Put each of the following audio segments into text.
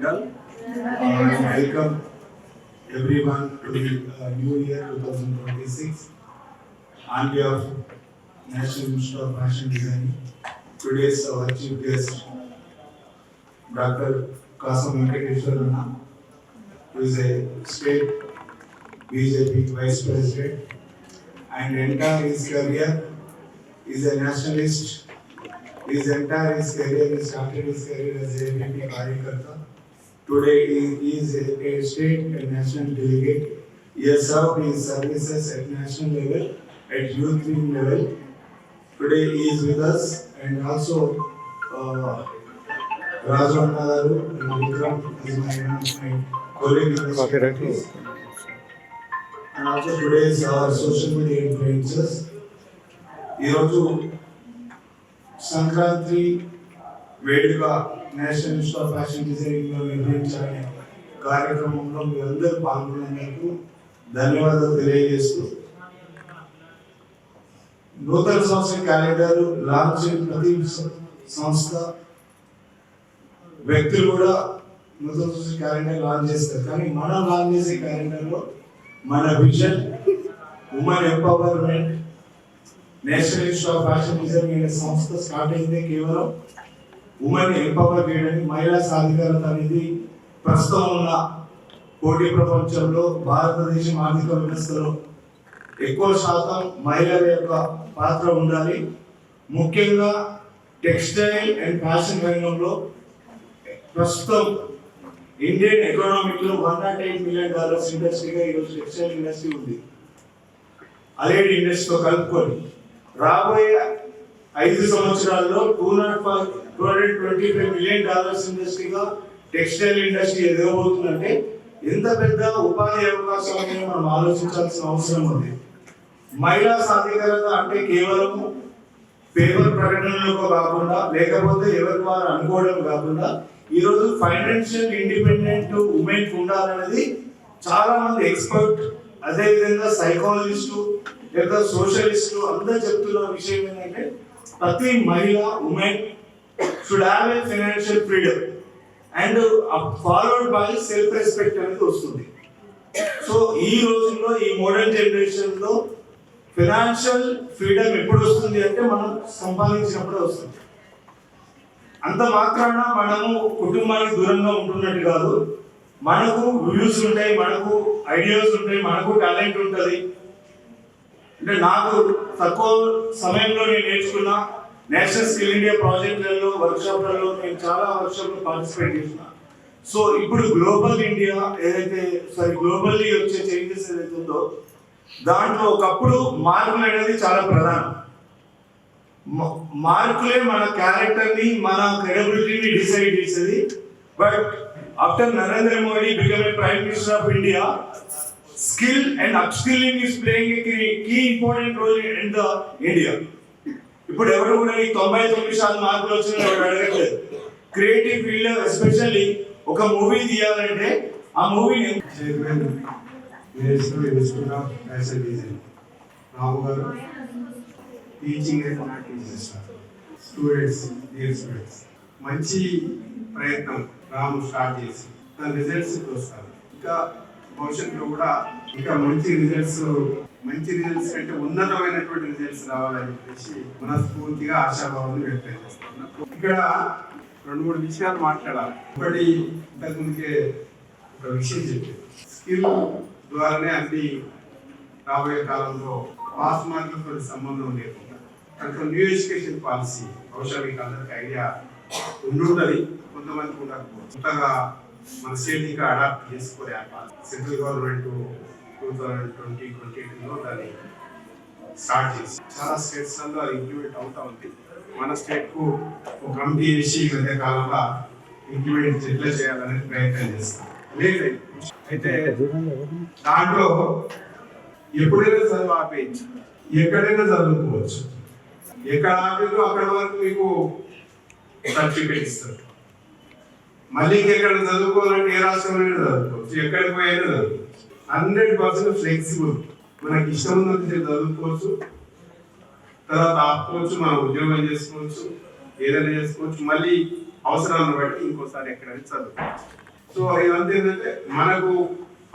Welcome everyone to the New Year 2026 on behalf of National Institute of Fashion Design. Today's our chief guest, Dr. Kasam Venkateswarana, who is a state BJP vice president, and entire his career is a nationalist. His career, he started his career as a ABP Karyakarta. Today he is a state and national delegate. He has served his services at national level, at youth wing level. Today he is with us, and also Raju Annadaru and Vikram is my colleague in the office. And also today is our social media influencers. ఈరోజు సంక్రాంతి వేడుక national institute of fashion designing లో నిర్వహించాలనే కార్యక్రమంలో మీరందరూ పాల్గొన్నందుకు ధన్యవాదాలు తెలియజేస్తూ, నూతన సంవత్సరం calendar launch ప్రతి సంస్థ వ్యక్తులు కూడా నూతన సంవత్సరం క్యాలెండర్ లాంచ్ చేస్తారు. కానీ మనం లాంచ్ చేసే క్యాలెండర్లో మన vision women empowerment. National institute of fashion designing అనే సంస్థ స్టార్ట్ అయిందే కేవలం ఉమెన్ ఎంపవర్ చేయడానికి, మహిళా సాధికారత అనేది ప్రస్తుతం ఉన్న పోటీ ప్రపంచంలో భారతదేశం ఆర్థిక వ్యవస్థలో ఎక్కువ శాతం మహిళల యొక్క పాత్ర ఉండాలి. ముఖ్యంగా టెక్స్టైల్ అండ్ ఫ్యాషన్ రంగంలో ప్రస్తుతం ఇండియన్ ఎకనామిక్లో $108 మిలియన్ ఇండస్ట్రీగా ఈరోజు టెక్స్టైల్ ఇండస్ట్రీ ఉంది. అలైడ్ ఇండస్ట్రీతో కలుపుకొని రాబోయే 5 సంవత్సరాల్లో $225 మిలియన్ ఇండస్ట్రీగా టెక్స్టైల్ ఇండస్ట్రీ ఎదగబోతుందంటే ఎంత పెద్ద ఉపాధి అవకాశాలని మనం ఆలోచించాల్సిన అవసరం ఉంది. మహిళా సాధికారత అంటే కేవలం పేపర్ ప్రకటనలకు కాకుండా, లేకపోతే ఎవరి వారు అనుకోవడం కాకుండా, ఈరోజు ఫైనాన్షియల్ ఇండిపెండెంట్ ఉమెన్ ఉండాలనేది చాలా మంది ఎక్స్పర్ట్, అదేవిధంగా సైకాలజిస్టు లేదా సోషలిస్టులు అందరూ చెప్తున్న విషయం ఏంటంటే ప్రతి మహిళ women should have a financial freedom and followed by self respect అనేది వస్తుంది. సో ఈ రోజుల్లో, ఈ మోడర్న్ జనరేషన్ లో ఫైనాన్షియల్ ఫ్రీడమ్ ఎప్పుడు వస్తుంది అంటే మనం సంపాదించినప్పుడే వస్తుంది. అంత మాత్రాన మనము కుటుంబానికి దూరంగా ఉంటున్నట్టు కాదు. మనకు వ్యూస్ ఉంటాయి, మనకు ఐడియాస్ ఉంటాయి, మనకు టాలెంట్ ఉంటుంది. అంటే నాకు తక్కువ సమయంలో నేను నేర్చుకున్న నేషనల్ స్కిల్ ఇండియా ప్రాజెక్టులలో, వర్క్షాప్లలో నేను చాలా వర్క్షాప్లో పార్టిసిపేట్ చేసిన. సో ఇప్పుడు గ్లోబల్ ఇండియా గ్లోబల్లీ వచ్చే చేంజెస్ ఏదైతే ఉందో దాంట్లో ఒకప్పుడు మార్కులు అనేది చాలా ప్రధానం. మార్కులే మన క్యారెక్టర్ని, మన క్రెడిబిలిటీని డిసైడ్ చేసేది. But after Narendra Modi become a prime minister of India, skill and upskilling is playing a key important role in the India. ఇప్పుడు ఎవరు కూడా 99% మార్కులు వచ్చిన ఎవరు అడగట్లేదు. క్రియేటివ్ ఫీల్డ్ ఎస్పెషల్లీ ఒక మూవీ తీయాలంటే ఆ మూవీని chairman national institute of fashion design Rao garu teaching students మంచి ప్రయత్నం రాము స్టార్ట్ చేసి తన రిజల్ట్స్ వస్తారు. ఇంకా భవిష్యత్తులో కూడా ఇంకా మంచి రిజల్ట్స్ అంటే ఉన్నతమైనటువంటి రిజల్ట్స్ రావాలని చెప్పేసి మనస్ఫూర్తిగా ఆశాభావాన్ని వ్యక్తం చేస్తున్నాం. ఇక్కడ 2-3 విషయాలు మాట్లాడాలి. ఒకటి, ఇంతకుముందుకే ఒక విషయం చెప్పారు, స్కిల్ ద్వారానే అన్ని రాబోయే కాలంలో పాస్ మార్కులతో సంబంధం లేకుండా దాంట్లో న్యూ ఎడ్యుకేషన్ పాలసీ బహుశా మీకు అందరికి ఐడియా ఉండుంటుంది, కొంతమంది ఉండకపోవచ్చు. కొత్తగా మన స్టేట్ ఇంకా అడాప్ట్ చేసుకోలే. సెంట్రల్ గవర్నమెంట్ 2020-22లో దాన్ని స్టార్ట్ చేసి చాలా స్టేట్స్లలో అది ఇంప్లిమెంట్ అవుతా ఉంది. మన స్టేట్కు ఒక కమిటీ వేసి ఈ మధ్య కాలంలో ఇంప్లిమెంట్ ఎట్లా చేయాలనే ప్రయత్నం చేస్తాం. అయితే దాంట్లో ఎప్పుడైనా చదువు ఆపేయచ్చు, ఎక్కడైనా చదువుకోవచ్చు. ఎక్కడ ఆపేదో అక్కడ వరకు మీకు సర్టిఫికేట్ ఇస్తారు. మళ్ళీ ఇంకెక్కడ చదువుకోవాలంటే ఏ రాష్ట్రంలో చదువుకోవచ్చు, ఎక్కడికి పోయినా చదువుకోవచ్చు. 100% ఫ్లెక్సిబుల్. మనకి ఇష్టం ఉన్నది చదువుకోవచ్చు, తర్వాత ఆపుకోవచ్చు, మనం ఉద్యోగం చేసుకోవచ్చు, ఏదైనా చేసుకోవచ్చు, మళ్ళీ అవసరాన్ని బట్టి ఇంకోసారి ఎక్కడైనా చదువుకోవచ్చు. సో ఇదంతా ఏంటంటే మనకు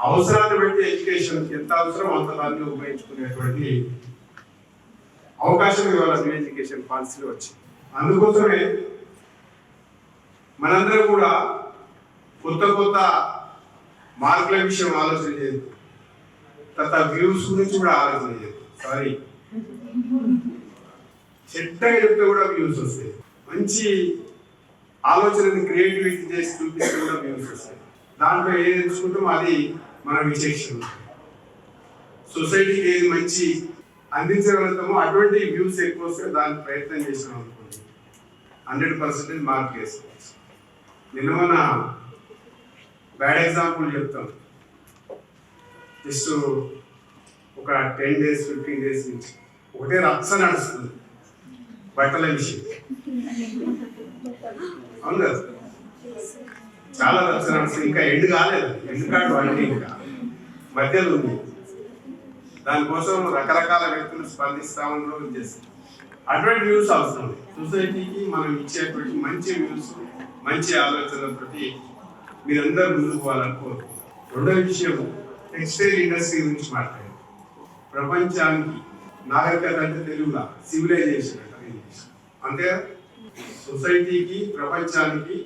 అవసరాన్ని బట్టి ఎడ్యుకేషన్ ఎంత అవసరం అంత దాన్ని ఉపయోగించుకునేటువంటి అవకాశం ఇవాళ న్యూ ఎడ్యుకేషన్ పాలసీలో వచ్చింది. అందుకోసమే మనందరం కూడా కొత్త మార్కుల విషయం ఆలోచన చేయదు, తర్వాత వ్యూస్ గురించి కూడా ఆలోచన చేయదు. సారీ, చెట్టగా చెప్తే కూడా వ్యూస్ వస్తాయి, మంచి ఆలోచనని క్రియేటివిటీ చేసి చూపిస్తే కూడా వ్యూస్ వస్తాయి. దాంట్లో ఏది ఎంచుకుంటామో అది మన విచక్షణ. సొసైటీకి ఏది మంచి అందించగలుగుతామో అటువంటి వ్యూస్ ఎక్కువ వస్తే దానికి ప్రయత్నం చేసినాం అనుకోండి 100% మార్క్ వేసుకోవచ్చు. నిన్న మన బ్యాడ్ ఎగ్జాంపుల్ చెప్తాం. జస్ట్ ఒక 10 days 15 days నుంచి ఒకటే రచ్చ నడుస్తుంది బట్టల విషయం. అవును కదా, చాలా రచ్చ నడుస్తుంది. ఇంకా ఎండ్ కాలేదు, ఎండ్ కార్డు అంటే ఇంకా మధ్యలో ఉంది. దానికోసం రకరకాల వ్యక్తులు స్పందిస్తా ఉండడం చేస్తారు. అటువంటి వ్యూస్ అవసరం. సొసైటీకి మనం ఇచ్చేటువంటి మంచి వ్యూస్, మంచి ఆలోచనలతోటి మీరందరూ ముందుకు పోవాలని కోరుకుంటున్నాం. రెండో విషయం, టెక్స్టైల్ ఇండస్ట్రీ గురించి మాట్లాడారు. ప్రపంచానికి నాగరికత అంటే తెలుగులా సివిలైజేషన్ అంటారు ఇంగ్లీష్. అంటే సొసైటీకి ప్రపంచానికి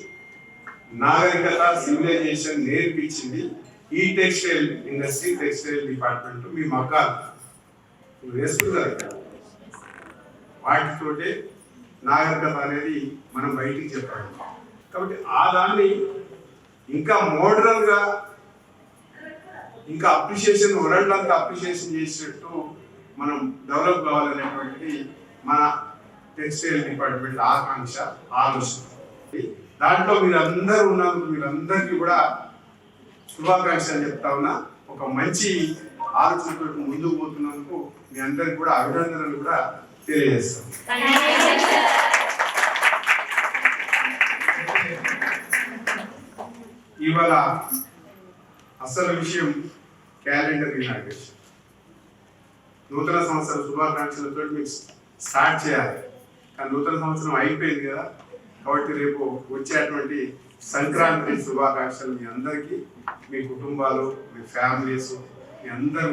నాగరికత సివిలైజేషన్ నేర్పించింది ఈ టెక్స్టైల్ ఇండస్ట్రీ, టెక్స్టైల్ డిపార్ట్మెంట్. మీ మగ్గాలు వేసుకుంటారు కదా, వాటితోటే నాగరికత అనేది మనం బయటికి చెప్పాలి. కాబట్టి ఆ దాన్ని ఇంకా మోడర్న్ గా, ఇంకా అప్రిషియేషన్, వరల్డ్ అంతా అప్రిషియేషన్ చేసేటట్టు మనం డెవలప్ కావాలనేటువంటిది మన టెక్స్టైల్ డిపార్ట్మెంట్ ఆకాంక్ష, ఆలోచన. దాంట్లో మీరందరూ ఉన్నందుకు మీరందరికీ కూడా శుభాకాంక్షలు చెప్తా ఉన్నా. ఒక మంచి ఆలోచనతో ముందుకు పోతున్నందుకు మీ అందరికి కూడా అభినందనలు కూడా తెలియజేస్తాం. ఇవాళ అసలు విషయం క్యాలెండర్ ఇనాగ్రేషన్. నూతన సంవత్సర శుభాకాంక్షలతో మీకు స్టార్ట్ చేయాలి. కానీ నూతన సంవత్సరం అయిపోయింది కదా, కాబట్టి రేపు వచ్చేటువంటి సంక్రాంతి శుభాకాంక్షలు మీ అందరికీ, మీ కుటుంబాలు, మీ ఫ్యామిలీస్, మీ అందరూ